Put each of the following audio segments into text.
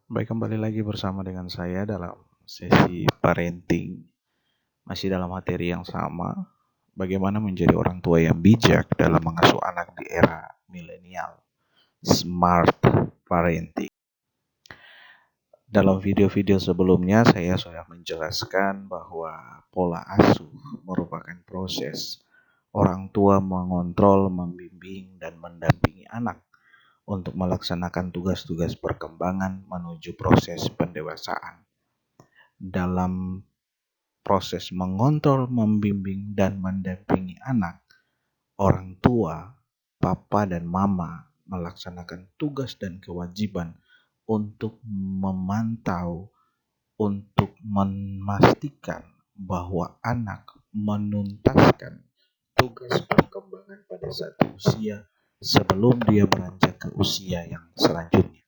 Baik, kembali lagi bersama dengan saya dalam sesi parenting. Masih dalam materi yang sama, bagaimana menjadi orang tua yang bijak dalam mengasuh anak di era milenial, smart parenting. Dalam video-video sebelumnya, saya sudah menjelaskan bahwa pola asuh merupakan proses orang tua mengontrol, membimbing, dan mendampingi anak untuk melaksanakan tugas-tugas perkembangan menuju proses pendewasaan. Dalam proses mengontrol, membimbing, dan mendampingi anak, orang tua, papa dan mama melaksanakan tugas dan kewajiban untuk memantau, untuk memastikan bahwa anak menuntaskan tugas perkembangan pada satu usia sebelum dia beranjak ke usia yang selanjutnya.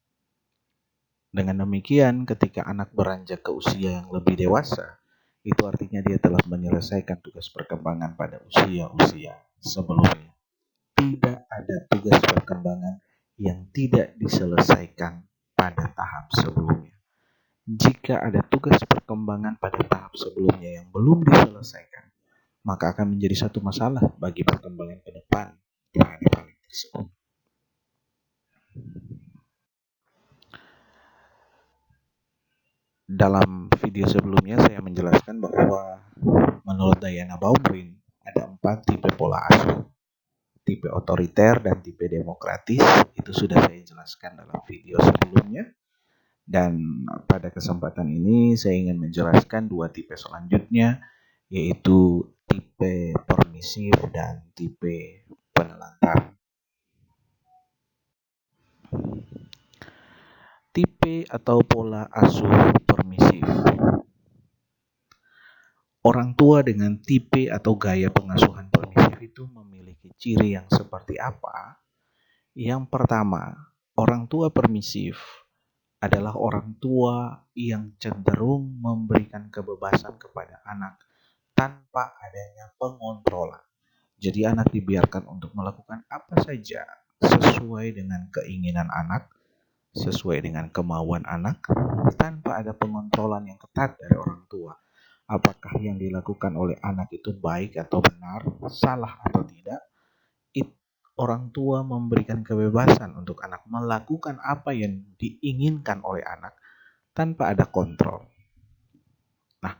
Dengan demikian, ketika anak beranjak ke usia yang lebih dewasa, itu artinya dia telah menyelesaikan tugas perkembangan pada usia-usia sebelumnya. Tidak ada tugas perkembangan yang tidak diselesaikan pada tahap sebelumnya. Jika ada tugas perkembangan pada tahap sebelumnya yang belum diselesaikan, maka akan menjadi satu masalah bagi perkembangan ke depan terhadap anak tersebut. Dalam video sebelumnya saya menjelaskan bahwa menurut Diana Baumbrin ada 4 tipe pola asuh. Tipe otoriter dan tipe demokratis, itu sudah saya jelaskan dalam video sebelumnya. Dan pada kesempatan ini saya ingin menjelaskan 2 tipe selanjutnya, yaitu tipe permisif dan tipe penelantar. Tipe atau pola asuh permisif. Orang tua dengan tipe atau gaya pengasuhan permisif itu memiliki ciri yang seperti apa? Yang pertama, orang tua permisif adalah orang tua yang cenderung memberikan kebebasan kepada anak tanpa adanya pengontrolan. Jadi anak dibiarkan untuk melakukan apa saja sesuai dengan keinginan anak, sesuai dengan kemauan anak, tanpa ada pengontrolan yang ketat dari orang tua. Apakah yang dilakukan oleh anak itu baik atau benar, salah atau tidak, orang tua memberikan kebebasan untuk anak melakukan apa yang diinginkan oleh anak tanpa ada kontrol. Nah,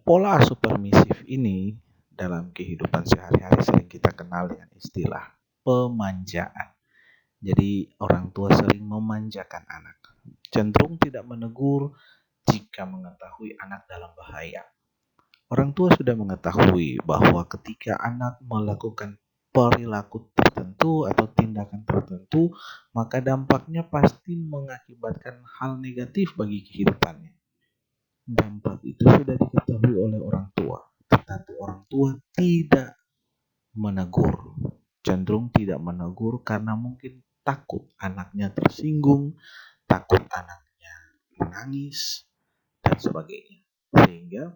pola asuh permisif ini dalam kehidupan sehari-hari sering kita kenal dengan istilah pemanjaan. Jadi orang tua sering memanjakan anak, cenderung tidak menegur jika mengetahui anak dalam bahaya. Orang tua sudah mengetahui bahwa ketika anak melakukan perilaku tertentu atau tindakan tertentu, maka dampaknya pasti mengakibatkan hal negatif bagi kehidupannya. Dampak itu sudah diketahui oleh orang tua, tetapi orang tua tidak menegur, cenderung tidak menegur karena mungkin takut anaknya tersinggung, takut anaknya menangis, dan sebagainya. Sehingga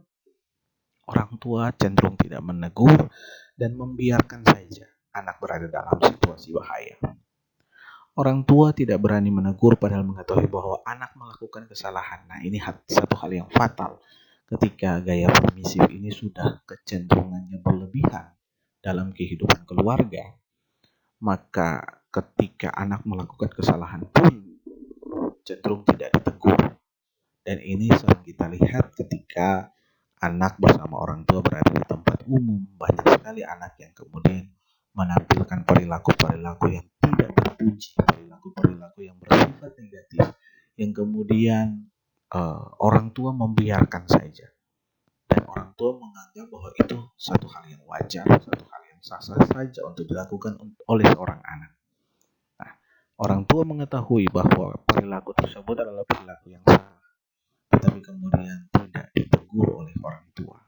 orang tua cenderung tidak menegur dan membiarkan saja anak berada dalam situasi bahaya. Orang tua tidak berani menegur padahal mengetahui bahwa anak melakukan kesalahan. Nah, ini satu hal yang fatal ketika gaya permisif ini sudah kecenderungannya berlebihan dalam kehidupan keluarga. Maka ketika anak melakukan kesalahan pun cenderung tidak ditegur. Dan ini sering kita lihat ketika anak bersama orang tua berada di tempat umum. Banyak sekali anak yang kemudian menampilkan perilaku-perilaku yang tidak terpuji, perilaku-perilaku yang bersifat negatif, yang kemudian orang tua membiarkan saja. Dan orang tua menganggap bahwa itu satu hal yang wajar, satu hal yang sah-sah saja untuk dilakukan oleh seorang anak. Nah, orang tua mengetahui bahwa perilaku tersebut adalah perilaku yang salah, tetapi kemudian tidak ditegur oleh orang tua.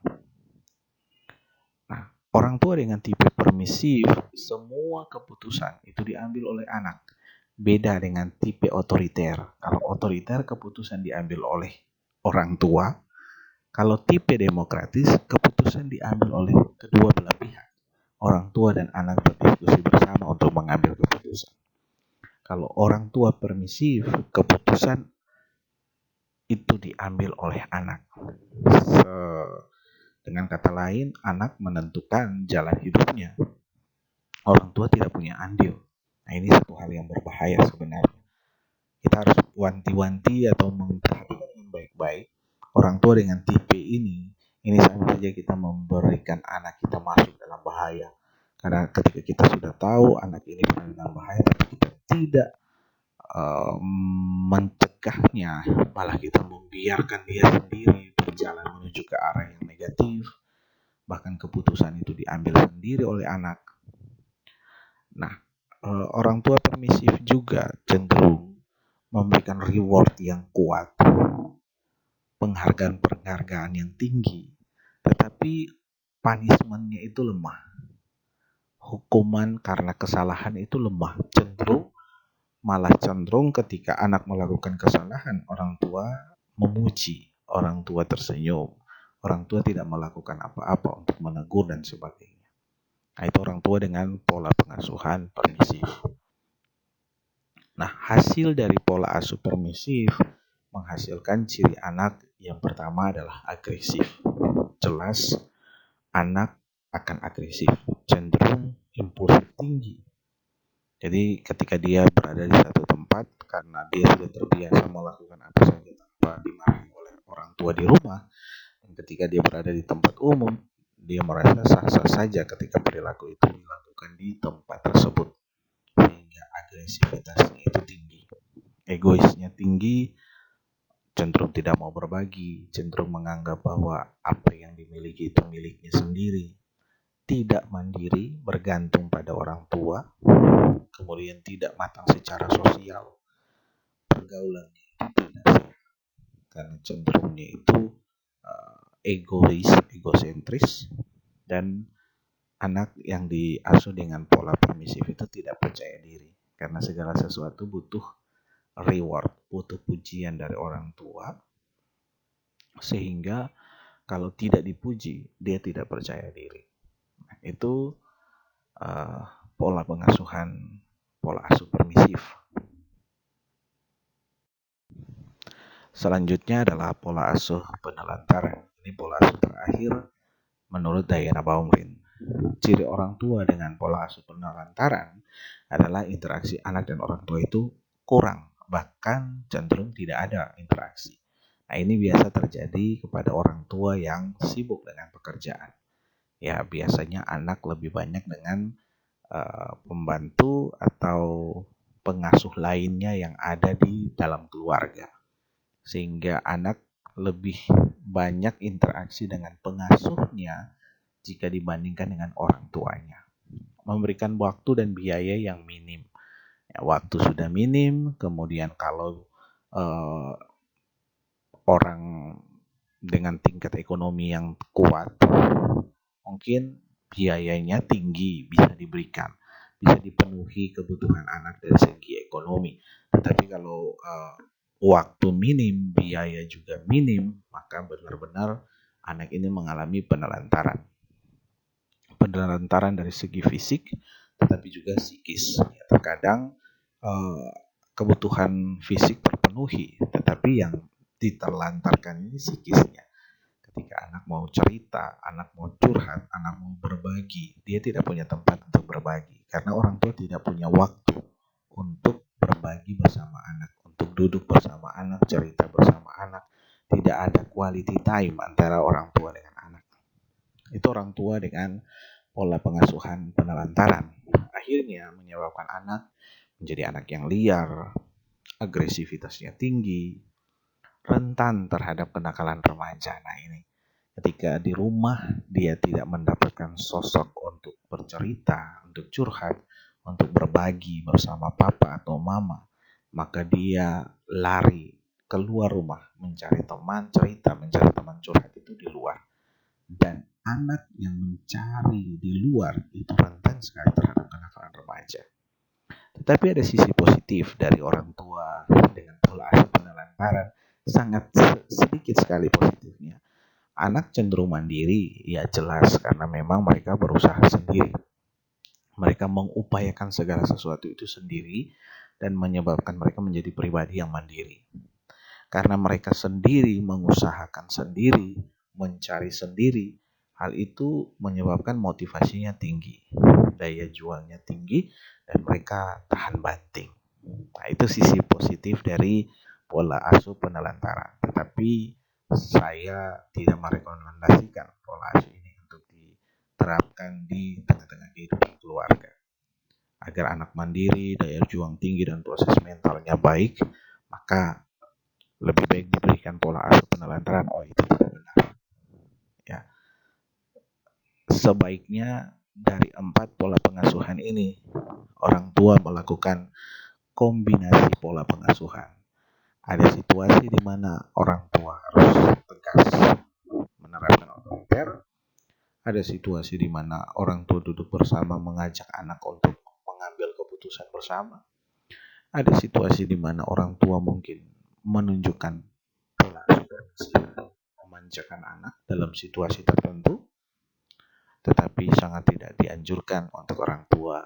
Nah, orang tua dengan tipe permisif, semua keputusan itu diambil oleh anak. Beda dengan tipe otoriter. Kalau otoriter, keputusan diambil oleh orang tua. Kalau tipe demokratis, keputusan diambil oleh kedua belah pihak. Orang tua dan anak berdiskusi bersama untuk mengambil keputusan. Kalau orang tua permisif, keputusan itu diambil oleh anak. Dengan kata lain, anak menentukan jalan hidupnya. Orang tua tidak punya andil. Nah, ini satu hal yang berbahaya sebenarnya. Kita harus wanti-wanti atau memperhatikan dengan baik-baik orang tua dengan tipe ini. Ini sama saja kita memberikan anak kita masuk dalam bahaya. Karena ketika kita sudah tahu anak ini berada dalam bahaya, tapi kita tidak mencegahnya, malah kita membiarkan dia sendiri berjalan menuju ke arah yang negatif, bahkan keputusan itu diambil sendiri oleh anak. Nah, orang tua permisif juga cenderung memberikan reward yang kuat, penghargaan-penghargaan yang tinggi, tetapi punishment-nya itu lemah. Hukuman karena kesalahan itu lemah, malah cenderung ketika anak melakukan kesalahan, orang tua memuji, orang tua tersenyum, orang tua tidak melakukan apa-apa untuk menegur dan sebagainya. Nah, itu orang tua dengan pola pengasuhan permisif. Nah, hasil dari pola asuh permisif menghasilkan ciri anak yang pertama adalah agresif. Jelas, anak akan agresif, cenderung impulsif tinggi. Jadi ketika dia berada di satu tempat, karena dia sudah terbiasa melakukan apa saja tanpa dimarahi oleh orang tua di rumah, dan ketika dia berada di tempat umum, dia merasa sah-sah saja ketika perilaku itu dilakukan di tempat tersebut, sehingga agresivitasnya itu tinggi, egoisnya tinggi, cenderung tidak mau berbagi, cenderung menganggap bahwa apa yang dimiliki itu miliknya sendiri, tidak mandiri, bergantung pada orang tua, kemudian tidak matang secara sosial, pergaulannya itu tidak sehat, karena cenderungnya itu egosentris, dan anak yang diasuh dengan pola permisif itu tidak percaya diri, karena segala sesuatu butuh reward, butuh pujian dari orang tua, sehingga kalau tidak dipuji, dia tidak percaya diri. Nah, itu pola pengasuhan, pola asuh permisif. Selanjutnya adalah pola asuh penelantaran. Ini pola asuh terakhir menurut Diana Baumrind. Ciri orang tua dengan pola asuh penelantaran adalah interaksi anak dan orang tua itu kurang, bahkan cenderung tidak ada interaksi. Nah, ini biasa terjadi kepada orang tua yang sibuk dengan pekerjaan. Ya, biasanya anak lebih banyak dengan pembantu atau pengasuh lainnya yang ada di dalam keluarga, sehingga anak lebih banyak interaksi dengan pengasuhnya jika dibandingkan dengan orang tuanya. Memberikan waktu dan biaya yang minim. Ya, waktu sudah minim, kemudian kalau orang dengan tingkat ekonomi yang kuat, mungkin biayanya tinggi, bisa diberikan, bisa dipenuhi kebutuhan anak dari segi ekonomi. Tetapi kalau waktu minim, biaya juga minim, maka benar-benar anak ini mengalami penelantaran. Penelantaran dari segi fisik, tetapi juga psikis. Ya, terkadang kebutuhan fisik terpenuhi, tetapi yang diterlantarkan ini psikisnya. Ketika anak mau cerita, anak mau curhat, anak mau berbagi, dia tidak punya tempat untuk berbagi, karena orang tua tidak punya waktu untuk berbagi bersama anak, untuk duduk bersama anak, cerita bersama anak. Tidak ada quality time antara orang tua dengan anak. Itu orang tua dengan pola pengasuhan penelantaran. Akhirnya menyebabkan anak menjadi anak yang liar, agresivitasnya tinggi, rentan terhadap kenakalan remaja. Nah, ini ketika di rumah dia tidak mendapatkan sosok untuk bercerita, untuk curhat, untuk berbagi bersama papa atau mama, maka dia lari keluar rumah mencari teman cerita, mencari teman curhat itu di luar. Dan anak yang mencari di luar itu rentan sekali terhadap kenakalan remaja. Tetapi ada sisi positif dari orang tua dengan pola asuh penelantaran, sangat sedikit sekali positifnya. Anak cenderung mandiri, ya jelas, karena memang mereka berusaha sendiri. Mereka mengupayakan segala sesuatu itu sendiri dan menyebabkan mereka menjadi pribadi yang mandiri. karena mereka sendiri mengusahakan sendiri, mencari sendiri. Hal itu menyebabkan motivasinya tinggi, daya jualnya tinggi, dan mereka tahan banting. Nah, itu sisi positif dari pola asuh penelantaran. Tetapi saya tidak merekomendasikan pola asuh ini untuk diterapkan di tengah-tengah kehidupan keluarga. Agar anak mandiri, daya juang tinggi, dan proses mentalnya baik, maka lebih baik diberikan pola asuh penelantaran. Oh, itu tidak benar. Ya, sebaiknya dari 4 pola pengasuhan ini, orang tua melakukan kombinasi pola pengasuhan. Ada situasi di mana orang tua harus tegas menerapkan otoriter. Ada situasi di mana orang tua duduk bersama mengajak anak untuk mengambil keputusan bersama. Ada situasi di mana orang tua mungkin menunjukkan pola supervisi, memanjakan anak dalam situasi tertentu, tetapi sangat tidak dianjurkan untuk orang tua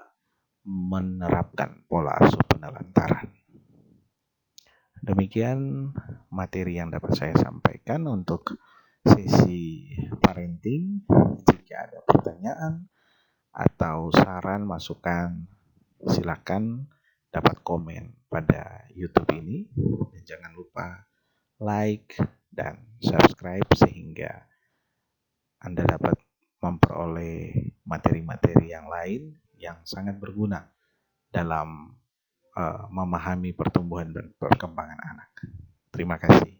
menerapkan pola asuh penelantaran. Demikian materi yang dapat saya sampaikan untuk sesi parenting. Jika ada pertanyaan atau saran, masukan, silakan dapat komen pada YouTube ini. Dan jangan lupa like dan subscribe sehingga Anda dapat memperoleh materi-materi yang lain yang sangat berguna dalam memahami pertumbuhan dan perkembangan anak. Terima kasih.